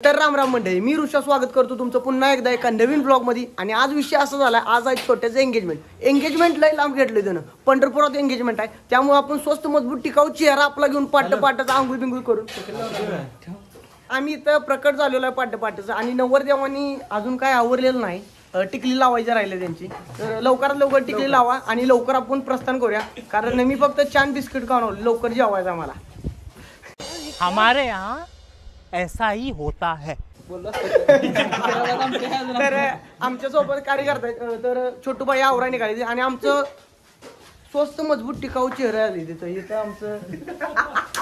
तर राम राम मंडळी, मी ऋषा स्वागत करतो तुमचं पुन्हा एकदा एका नवीन ब्लॉग मध्ये। आणि आज विषय असा झाला, आज आहे छोट्याचं एंगेजमेंट लय लांब घेतलं त्यानं, पंढरपुरात एंगेजमेंट आहे। त्यामुळे आपण स्वस्त मजबूत टिकाऊ चेहरा आपला घेऊन पाटाचा आंघोळ बिंगुळ करून आम्ही इथं प्रकट झालेलो आहे पाटाचं। आणि नवरदेवानी अजून काय आवरलेलं नाही, टिकली लावायची राहिले त्यांची। तर लवकरात लवकर टिकली लावा आणि लवकर आपण प्रस्थान करूया, कारण मी फक्त छान बिस्किट खाऊन लवकर जेवायचं आम्हाला। हमारे यहाँ ऐसा ही होता है। तर आमच्या सोबत कार्यकर्ता आहेत, तर छोटू भाई आवरा निघाले आणि आमचं स्वस्त मजबूत टिकाऊ चेहरा आले तिथं। इथं आमचं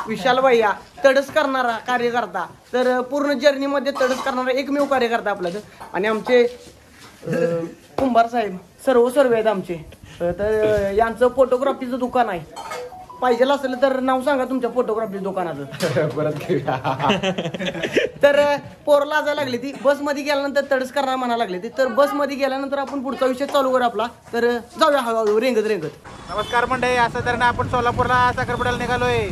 विशाल भैया तडस करणारा कार्यकर्ता, तर पूर्ण जर्नी मध्ये तडस करणारा एकमेव कार्यकर्ता आपला। आणि आमचे कुंभार साहेब सर्व आहेत आमचे। तर यांचं फोटोग्राफीचं दुकान आहे, पाहिजे असेल तर नाव सांगा तुमच्या फोटोग्राफी दुकानाचं परत तर पोर लाजायला लागली ती, बस मध्ये गेल्यानंतर तडस करणार म्हणा लागले ती। तर बस मध्ये गेल्यानंतर आपण पुढचा विषय चालू करू आपला, तर जाऊया हळूहळू रेंगत। नमस्कार मंडळी, असं तर ना आपण सोलापूरला साखरपुड्याला निघालोय।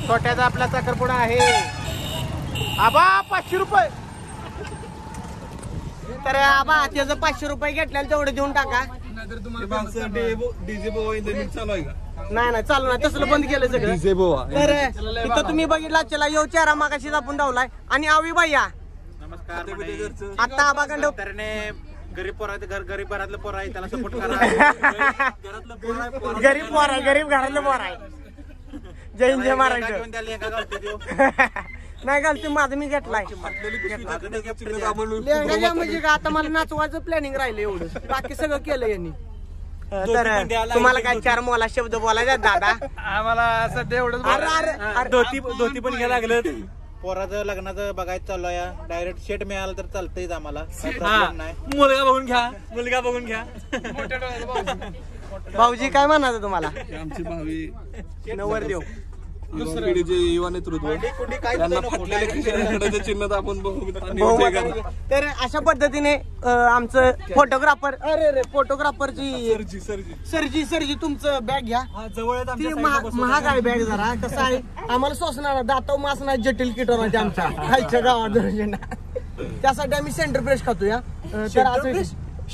छोट्याचा आपला साखरपुडा आहे। आबा 500 रुपये। तर आबा त्याचं 500 रुपये घेतल्याला तेवढं देऊन टाका। नाही चालू नाही, तसलं बंद केलं सगळं। तर इथं तुम्ही बघितला चला यो चेहरा मागाशीच आपण धावलाय। आणि आवी भैया नमस्कार। आता आबा गंडव गरीब घरातलं पोर आहे, त्याला सपोर्ट करा। गरीब घरातलं पोर आहे। जय हिंद जय महाराष्ट्र। नाही घालते माझं मी घेतलाय म्हणजे का, आता मला नाचवायचं प्लॅनिंग राहिलं एवढं, बाकी सगळं केलं यांनी। तर तुम्हाला काय 4 मोला शब्द बोलायचा दादा? आम्हाला सध्या एवढंच धोती पण घ्यायला लागलं। पोराचं लग्नाचं बघायचं चालू आहे, डायरेक्ट शेट मिळालं तर चालतंय आम्हाला, मुलगा बघून घ्या। भाऊजी काय म्हणायचं तुम्हाला? आमची भावी नवरदेव पिढीचे युवा नेतृत्व त्यांना फाटलेल्या खिशाच्या चिन्हात आपण तर अशा पद्धतीने आमचं फोटोग्राफरची सरजी तुमचं बॅग घ्या जवळ। महाग आहे बॅग जरा, कसं आहे आम्हाला सोसणार दाताव मास नाही, जटिल किटोनाचे आमच्या खायच्या गावात त्यासाठी आम्ही सेंटर फ्रेश खातो या। तर असं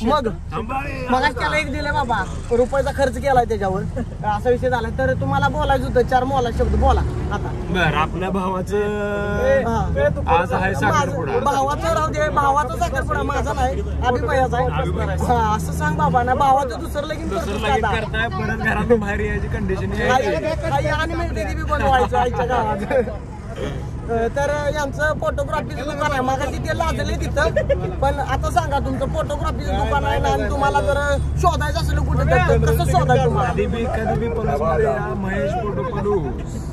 मग त्याला एक दिलं बाबा, रुपयाचा खर्च केलाय त्याच्यावर, असा विषय झाला। तर तुम्हाला बोलायचं होतं 4 मोला शब्द बोला आता। बर, आपल्या भावाचं आज आहे साखरपुडा। भावाचं राहू दे, भावाचा साखरपुडा माझा नाही, अभिप्रायाचा आहे असं सांग बाबा ना। भावाचं दुसरं लगीन करताय, परत घरातून बाहेर यायची कंडिशन आणि मी बनवायचं आईच्या गावात। तर यांचं फोटोग्राफीचं दुकान आहे, मागाशी ते लाजले तिथं, पण आता सांगा तुमचं फोटोग्राफीचं दुकान आहे ना, आणि तुम्हाला जर शोधायचं असेल कुठे कसं शोधायचं तुम्हाला?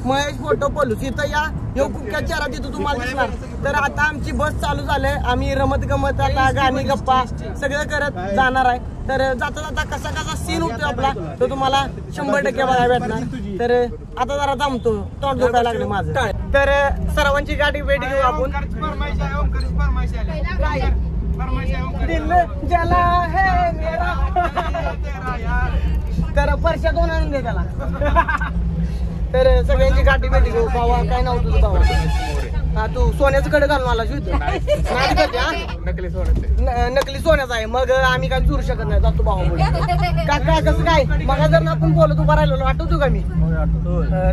महेश फोटो पलूस इथं या, ह्यो कुठल्या चेहरा तिथं तुम्हाला दिसणार। तर आता आमची बस चालू झाली, आम्ही रमत गमत आता गाणी गप्पा सगळं करत जाणार आहे। तर जाता कसा सीन होतो आपला तो तुम्हाला 100% बघायला भेटणार। तर आता जरा थांबतो, तोंड दुखायला लागलं माझं। तर सर्वांची गाडी भेट घेऊ आपण। दिल जला है मेरा, तर परशा कोण आणून दे त्याला। तर सगळ्यांची गाठी भेटी घेऊ। भावा काय नाव तुझं भावा? हा, तू सोन्याचं कडे घालून आला नकली सोन्याचा आहे, मग आम्ही काय चुरू शकत नाही, जातो भावा। काका कसं काय मग जर आपण बोलत उभा राहिलो, आठवतो का मी?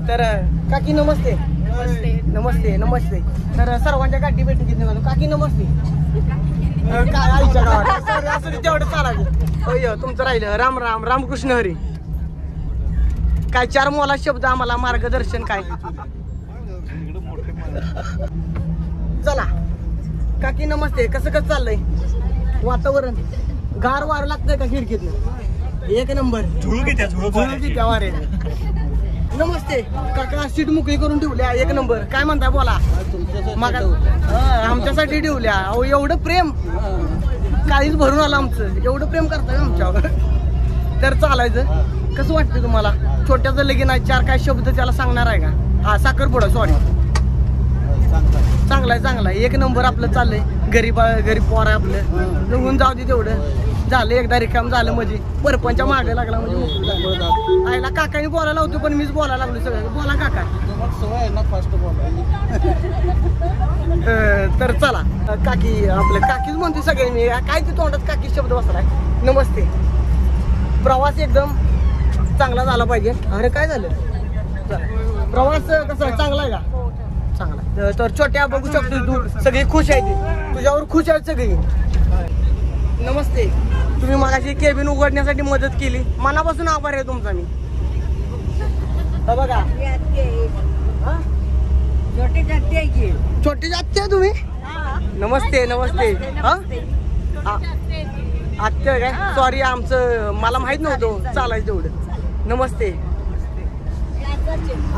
तर काकी नमस्ते। नमस्ते। तर सर्वांच्या गाठी भेटी घेतली मला काकी नमस्ते। काय आईच्या गावात असं तेवढं चालायचं। होय तुमचं राहिलं राम राम रामकृष्ण हरी। काय 4 मोला शब्द आम्हाला मार्गदर्शन काय? चला काकी नमस्ते। कसं चाललंय वातावरण? गार वार लागतंय का खिडकीतनं? एक नंबर झुळकी वारे। नमस्ते काका, सीट मोकळी करून ठेवल्या, एक नंबर। काय म्हणताय बोला? मग आमच्यासाठी ठेवल्या। अहो एवढं प्रेम काहीच भरून आलं आमचं, एवढं प्रेम करताय आमच्यावर। तर चालायचं कसं वाटतं तुम्हाला? छोट्याचं लगीन आहे, 4 काय शब्द त्याला सांगणार आहे का? हा साखरपुडा, सॉरी। चांगलाय एक नंबर आपलं चाललंय। गरीब पोर आहे आपलं, निघून जाऊ दे तेवढं झालं, एकदा रिकाम झालं म्हणजे परपंच्या मागे लागला म्हणजे आईला काकाने बोलायला होतो, पण मीच बोलायला लागलो सगळं। बोला काका। तर चला काकी आपल्या काकीच म्हणते सगळे मी काय ते तोंडात काकी शब्द बसलाय. नमस्ते. प्रवास एकदम चांगला झाला पाहिजे. अरे काय झालं? प्रवास कसा आहे? चांगला आहे का? चांगला. तर छोट्या बघू शकतो तू सगळी खुश आहे. तुझ्यावर खुश आहेत सगळी. नमस्ते. तुम्ही मगाशी केबिन उघडण्यासाठी मदत केली, मनापासून आभार आहे तुमचा मी. बघा छोटी जाते आहे तुम्ही. नमस्ते नमस्ते. आत्या काय? सॉरी आमचं मला माहित नव्हतं चालायचं तेवढं. नमस्ते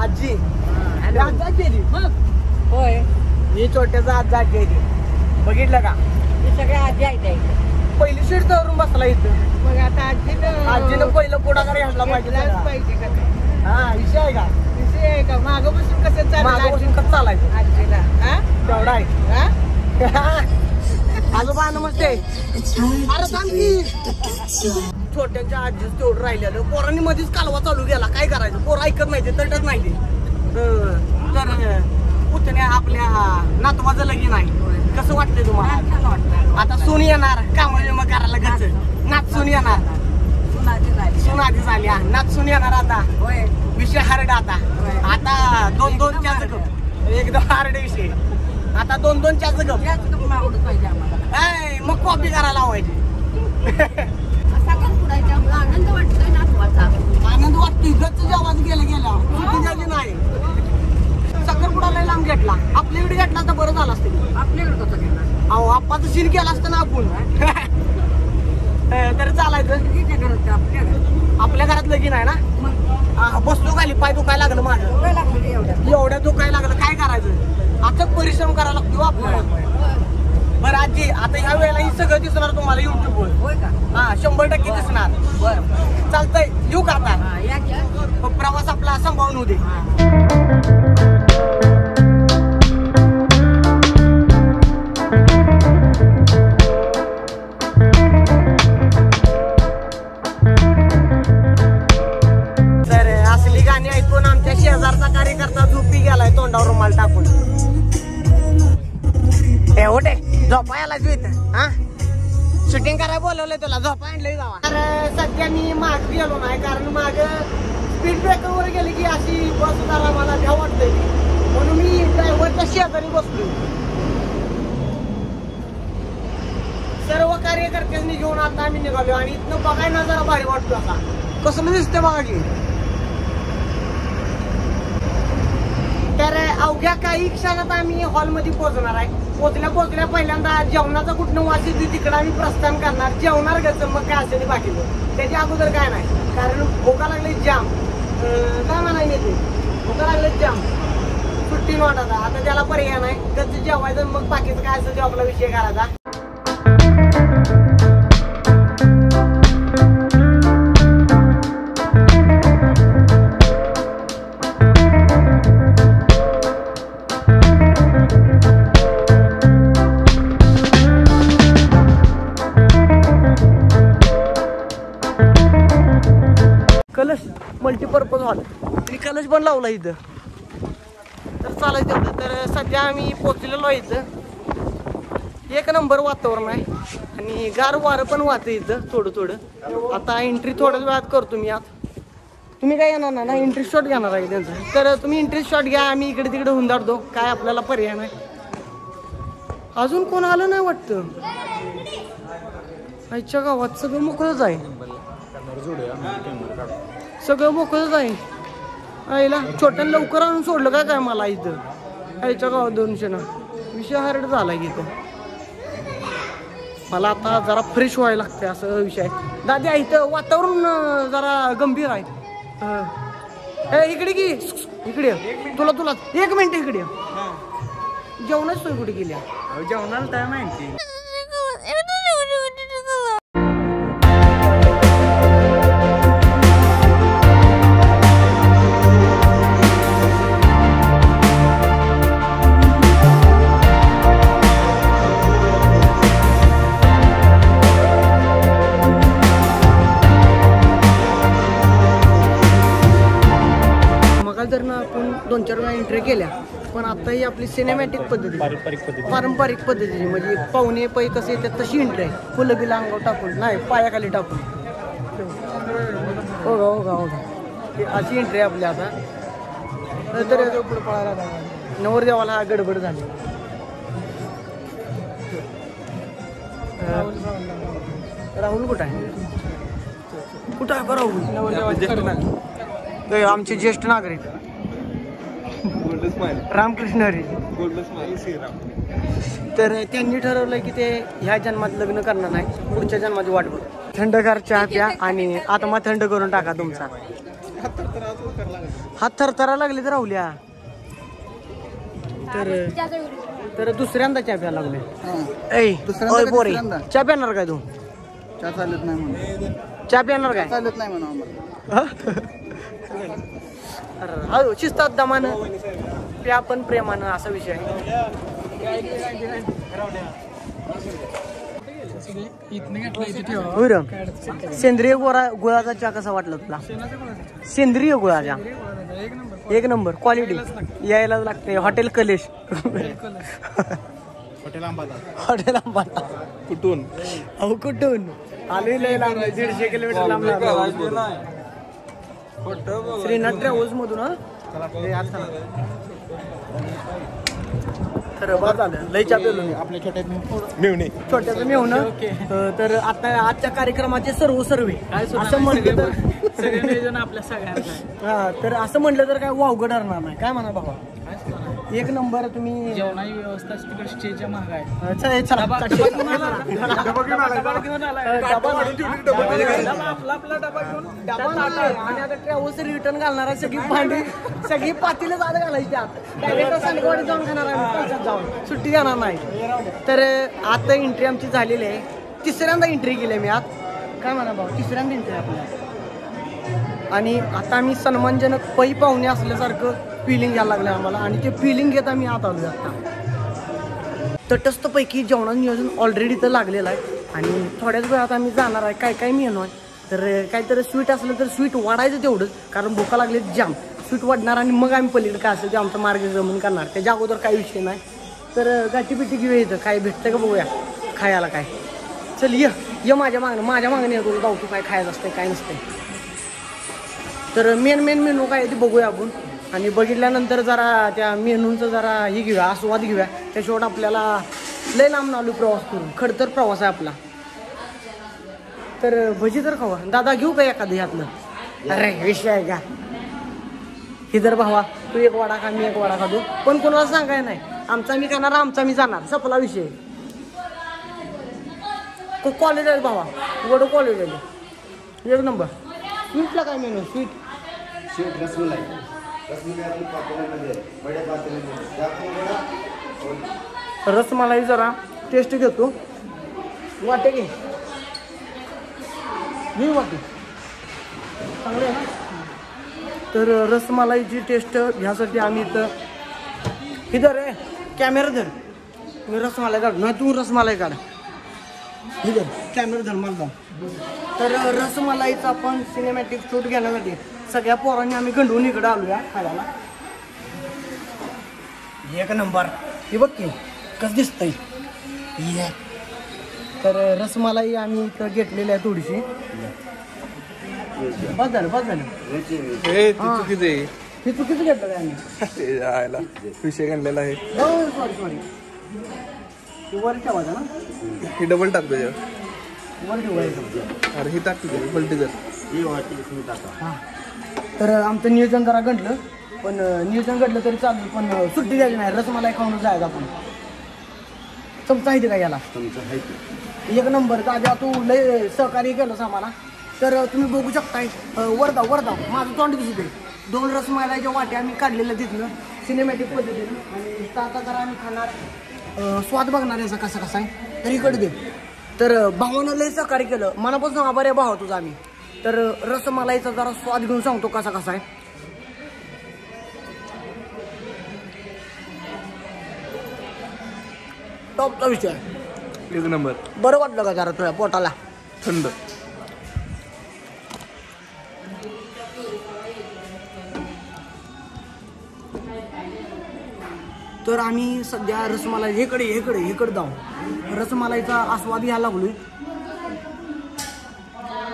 आजी. होय ही छोट्याचा आजा आजी आहे. बघितलं का? सगळ्या आजी आहेत. पहिली सीट धरून बसला इथं. मग आता आजीनं पहिलं पुढाकार घ्यायला पाहिजे. हा विषय आहे का? विषय आहे का? मागं बसून कसं मागं बसून कसं चालायचं? आजीला तेवढा आहे. आजोबा नमस्ते. अरे सांग की छोट्यांच्या आजीच तेवढं राहिलेलं. पोरांनी मध्येच कालवा चालू गेला. काय करायचं? पोरं ऐकत नाही ते, तटत नाही ते. तर पुतण्या आपल्या नातवाचं लगीन आहे. कसं वाटतंय तुम्हाला? आता सून येणार काम मग करायला कसं? नात सून येणार. सून आधी झाली. नात सून येणार. आता विषय हार्ड. आता दोन दोन च्या गप. एकदम हार्ड विषय. आता दोन दोन च्या गप. मग कॉपी करायला लावायची. आनंद वाटतोय नातवाचा. आनंद वाटतोय. गच्च जेवण गेलं नाही. साखरपुडा लय लांब घेतला. आपल्याकडे घेतला तर बरं झालं असतं. आपल्याकडे कसं घेणार? अहो आप्पाचं सीन केलं असतं ना आपण. तर चालायचं. आपल्या घरात लगीन आहे ना. बसलो खाली पाय दुखायला लागलं माझं. एवढ्या दुखायला लागलं काय करायचं? आता परिश्रम करायला लागतो आपल्याला. बरं आजी आता ह्या वेळेला ही सगळं दिसणार तुम्हाला युट्यूबवर. होय का? हा 100% दिसणार. बरं चालतंय येऊ का आता? प्रवास आपला सांभाळून होऊ दे. तर असली गाणी ऐकून आमच्या शेजारचा कार्यकर्ता झोपी गेलाय तोंडावर रुमाल टाकून. एवढे झोपा याला हा शूटिंग करायला बोलवलंय तुला. झोपा आणलंय जावा. तर सध्या मी माग गेलो नाही कारण माग स्पीड ब्रेकर वर गेली की अशी बस जरा मला भ्या वाटतंय. म्हणून मी ड्रायव्हरच्या शेजारी बसलो. सर्व कार्यकर्त्यांनी घेऊन आता आम्ही निघालो आणि इथनं बघायला जरा भारी वाटतो. आता कसं दिसतंय बघा की. तर अवघ्या काही क्षणात आम्ही हॉलमध्ये पोहोचणार आहे. पोचल्या पहिल्यांदा जेवणाचा कुठनं वास येते तिकडं आम्ही प्रस्थान करणार. जेवणार कसं मग काय असेल बाकीचं त्याच्या अगोदर काय नाही. कारण भोका लागले जाम. काय म्हणायला येते भोका लागले जाम. सुट्टी नोटाचा आता त्याला पर्याय नाही. कसं जेवायचं मग बाकीचं काय असेल ते आपला विषय करायचा. कलश मल्टीपर्पज हॉल आणि कलश पण लावला इथं. तर चालायचं तेवढं. तर सध्या आम्ही पोचलेलो आहे इथं. एक नंबर वातावरण आहे आणि गार वारं पण वाहतं इथं थोडं थोडं. आता एंट्री थोड्याच वेळात करतो मी. आत तुम्ही काय येणार ना एंट्री शॉट घेणार आहे त्यांचं. तर तुम्ही एंट्री शॉट घ्या. आम्ही इकडे तिकडे हुंदाडतो. काय आपल्याला पर्याय नाही. अजून कोण आलं नाही वाटतं. आईच्या गावात सगळं मोकळंच आहे. सगळं मोकळंच आहे. आईला छोट्यानं लवकर आणून सोडलं काय मला इथं. आईच्या गावात 200 ना विषय हार्ड झाला इथं. मला आता जरा फ्रेश व्हायला लागते असं विषय. दादा इथं वातावरण जरा गंभीर आहे. इकडे की इकडे तुला 1 मिनिट इकडे. जेवणाच सोय कुठे गेल्या? जेवणाला टाइम आहे. 2-4 वेळा एंट्री केल्या, पण आता ही आपली सिनेमॅटिक पद्धती, पारंपरिक पद्धतीची, म्हणजे पाहुणे पै कसे येतात तशी एंट्री आहे. फुलं बिलं अंगावर टाकून नाही, पायाखाली टाकून. हो का अशी एंट्री आहे आपली आता. तर नवरदेवाला गडबड झाली. राहुल कुठं आहे? कुठं आहे राहुल? आमचे ज्येष्ठ नागरिक रामकृष्ण हरी. तर त्यांनी ठरवलं की ते ह्या जन्मात लग्न करणार नाही, पुढच्या जन्माची वाट बघ. थंडगार चहा प्या आणि आत्मा थंड करून टाका तुमचा. हात थरथरा लागले तर राहुल्या. तर दुसऱ्यांदा चहा प्यायला लागले. पोरे चहा प्याणार काय तू? चहा चालत नाही म्हणून. चहा प्याणार काय? चालत नाही म्हणून आम्हाला. शिस्तात दमानं प्या पण प्रेमानं, असा विषय आहे. सेंद्रिय गुळाचा चहा कसा वाटला तुला? सेंद्रिय गुळाचा एक नंबर क्वालिटी. यायला लागते हॉटेल कलेश. हॉटेल अंबाला. कुठून? अहो कुठून आलोय? लय लांब, 150 किलोमीटर लांब. श्रीनाथ ट्रॅव्हल्स मधून. तर बरं झालं, लय चहा पेलो मी. आपल्या छोट्याचं मेवणं. तर आता आजच्या कार्यक्रमाचे सर्वे असं म्हटलं तर आपल्या सगळ्यांना. हा, तर असं म्हटलं तर काय वावगं ठरणार नाही. काय म्हणा बाबा? एक नंबर. तुम्ही जेवणाची व्यवस्था तिकडे स्टेजच्या महाग आहे. आणि आता ट्रॅव्हल्स रिटर्न घालणार आहे. सगळी भांडी, सगळी पातीला जात घालायची त्यात. डायरेक्ट सांगवाडी जाऊन खाणार आहे, जाऊन सुट्टी जाणार नाही. तर आता एंट्री आमची झालेली आहे. तिसऱ्यांदा एंट्री केली मी आत. काय म्हणा भाऊ? तिसऱ्यांदा एंट्री आपल्याला. आणि आता आम्ही सन्मानजनक पै पाहुणे असल्यासारखं फिलिंग घ्यायला लागलं आम्हाला. आणि ते फिलिंग घेत आम्ही आत आलो. आता तटस्थपैकी जेवणाचं नियोजन ऑलरेडी तर लागलेलं आहे. आणि थोड्याच वेळात आम्ही जाणार आहे. काय मेनू आहे तर काहीतरी स्वीट असलं तर स्वीट वाढायचं तेवढंच, कारण भुका लागले जाम. स्वीट वाढणार आणि मग आम्ही पलीकडे काय असेल ते आमचा मार्गक्रमण करणार. त्याच्या अगोदर काही विषय नाही. तर गाठीपिटी घेऊया. इथं काय भेटतं का बघूया खायला. काय चल ये माझ्या मागणं येतो. गावठी काय खायचं असते काय नसते. तर मेन मेनू काय ते बघूया आपण. आणि बघितल्यानंतर जरा त्या मेनूंचं जरा हे घेऊया, आस्वाद घेऊया. त्याशिवाय आपल्याला लय लांब नालू प्रवास करून, खडतर प्रवास आहे आपला. तर भजी तर खावा. दादा घेऊ का एखादं ह्यातलं? अरे विषय आहे का? हिदर भावा, तू एक वाडा खा, मी एक वाडा खातो. पण कोणाला सांगाय नाही. आमचा मी खाणार, आमचा मी जाणार. सपला विषय. कॉलेज आहे भावा, वडो कॉलेज आहे. एक नंबर. स्वीटला काय मेनू? स्वीट रसमलाई. रसमलाई जरा टेस्ट घेतो. वाटे घे मी वाटे चांगले ना. तर रसमलाईची टेस्ट घ्यासाठी आम्ही इथं रे कॅमेरा धर. मी रसमलाई काढ ना, तू रसमलाई काढ. इधर कॅमेरा धर मला. तर रसमलाईचा आपण सिनेमॅटिक शूट घेण्यासाठी सगळ्या पोरांनी आम्ही गंडून इकडे आलोया खायला. एक नंबर. हे बघ की कसं दिसतंय. तर रसमलाई आम्ही इथं घेतलेली आहे थोडीशी. बस झालं. हे चुकीचं घेतलं काय आम्ही? विषय काढलेला आहे. सॉरी वर ठेवायचं ना. हे डबल टाक त्याच्यावर. वर ठेवायचं. अरे हे टाक तुझ्या पलटी जर. तर आमचं नियोजन जरा घडलं, पण नियोजन घडलं तरी चाललं, पण सुट्टी द्यायची नाही. रसमलाई खाऊन जायचं आपण. चमचा आहे का याला? एक नंबर. दादा तू लय सहकार्य केलंस आम्हाला. तर तुम्ही बघू शकताय. वरदाव माझं तोंड दिसत आहे. 2 रसमलाईच्या वाट्या आम्ही काढलेल्या तिथनं सिनेमॅटिक पद्धतीनं. आणि आता जरा आम्ही खाणार, स्वाद बघणार याचा कसा आहे. तर इकडे दे. तर भावानं लय सहकार्य केलं. मनापासून आभार आहे भावा तुझा आम्ही. तर रसमलाईचा जरा स्वाद घेऊन सांगतो कसा आहे. टॉपचा विषय. एक नंबर. बरं वाटलं का जरा तुझ्या पोटाला? थंड. तर आम्ही सध्या रसमलाई इकडे जाऊ रसमलाईचा आस्वाद घ्यायला लागलोय.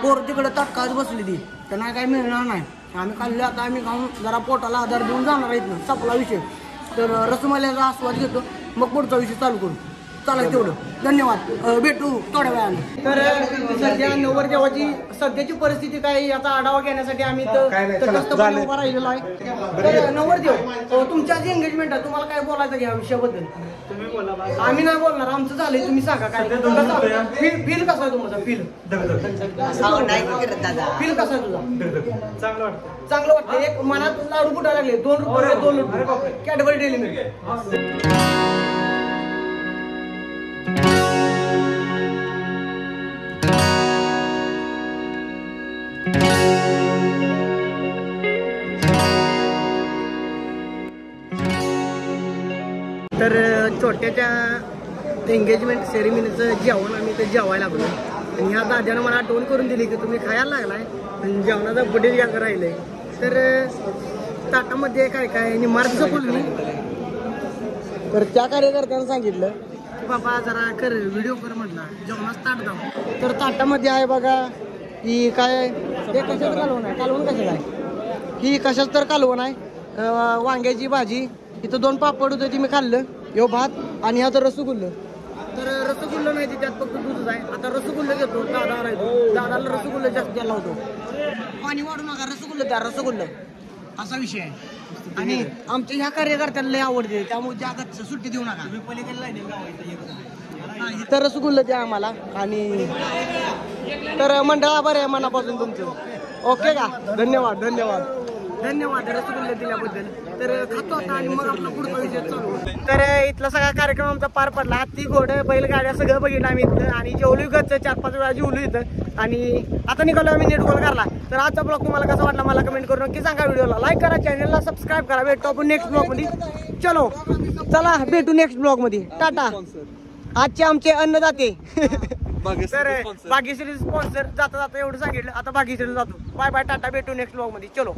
पोर तिकडे ताटकाच बसली ती त्यांना काही मिळणार नाही. आम्ही खाल्ले आता आम्ही खाऊन जरा पोटाला आधार देऊन जाणार आहेत ना संपला विषय. तर रसमलाईचा आस्वाद घेतो मग पुढचा विषय चालू करू. चला तेवढं धन्यवाद. भेटू थोड्या वेळाने. तर सध्या नवरदेवाची सध्याची परिस्थिती काय याचा आढावा घेण्यासाठी आम्ही तटस्थपणे उभा राहिलेलो आहे. तर नवरदेव तुमच्या जी एंगेजमेंट आहे तुम्हाला काय बोलायचं या विषयाबद्दल? आम्ही नाही बोलणार आमचं झालंय तुम्ही सांगा काय फील कसा आहे तुमचा? फील कसा आहे तुझा? चांगलं वाटतं. एक मनात लाडू फुटायला लागले. 2 रुपये कॅडबरी डेली मिळते. तर छोट्याच्या एंगेजमेंट सेरेमनीचं जेवण आम्ही ते जेवायला लागलो आणि ह्या दाद्यानं मला आठवण करून दिली की तुम्ही खायला लागलाय आणि जेवणाचा बडेल घ्यायचं राहिलंय. तर ताटामध्ये काय काय निमार्च बोलली. तर त्या कार्यकर्त्यानं सांगितलं की बाबा जरा कर व्हिडिओ कर म्हटला जेवणाच ताट जाऊ. तर ताटामध्ये आहे बघा ही काय ते कशाचं कालवण आहे. कालवण कसं काय ही कशाच तर कालवण आहे. वांग्याची भाजी इथं 2 पापड होते ती मी खाल्लं. यो भात आणि ह्या तर रसगुल्लं. तर रसगुल्लं नाही त्यात फक्त दूधच आहे. आता रसगुल्लं घेतो. दादा राहतो दादाला रसगुल्लं जास्त द्यायला होतो. पाणी वाढू नका रसगुल्लं द्या रसगुल्लं असा विषय आहे. आणि आमच्या ह्या कार्यकर्त्यांना लय आवडते त्यामुळे त्या सुट्टी देऊ नका. तर रसगुल्लं द्या आम्हाला. आणि तर मंडळा बरं आहे मनापासून तुमचं. ओके का? धन्यवाद रसगुल्ले दिल्याबद्दल. तर खातो आता आणि मग आपला पुढचा विषय चालू. तर इथला सगळा कार्यक्रम आमचा पार पडला. हत्ती घोडे बैलगाड्या सगळं बघितलं आम्ही इथं आणि जेवलो गच्च 4-5 वेळा जेवलो इथं आणि आता निघालो आम्ही नेट कॉल करला. तर आजचा ब्लॉग तुम्हाला कसा वाटला मला कमेंट करून नक्की सांगा. व्हिडिओला लाईक करा चॅनलला सबस्क्राईब करा. भेटतो आपण नेक्स्ट ब्लॉग मध्ये. चलो चला भेटू नेक्स्ट ब्लॉग मध्ये. टाटा. आजचे आमचे अन्नदाते तर भाग्यश्री स्पॉन्सर जाता एवढं सांगितलं. आता भाग्यश्री जातो. Bye bye tata. भेटू नेक्स्ट ब्लॉग मध्ये. चलो.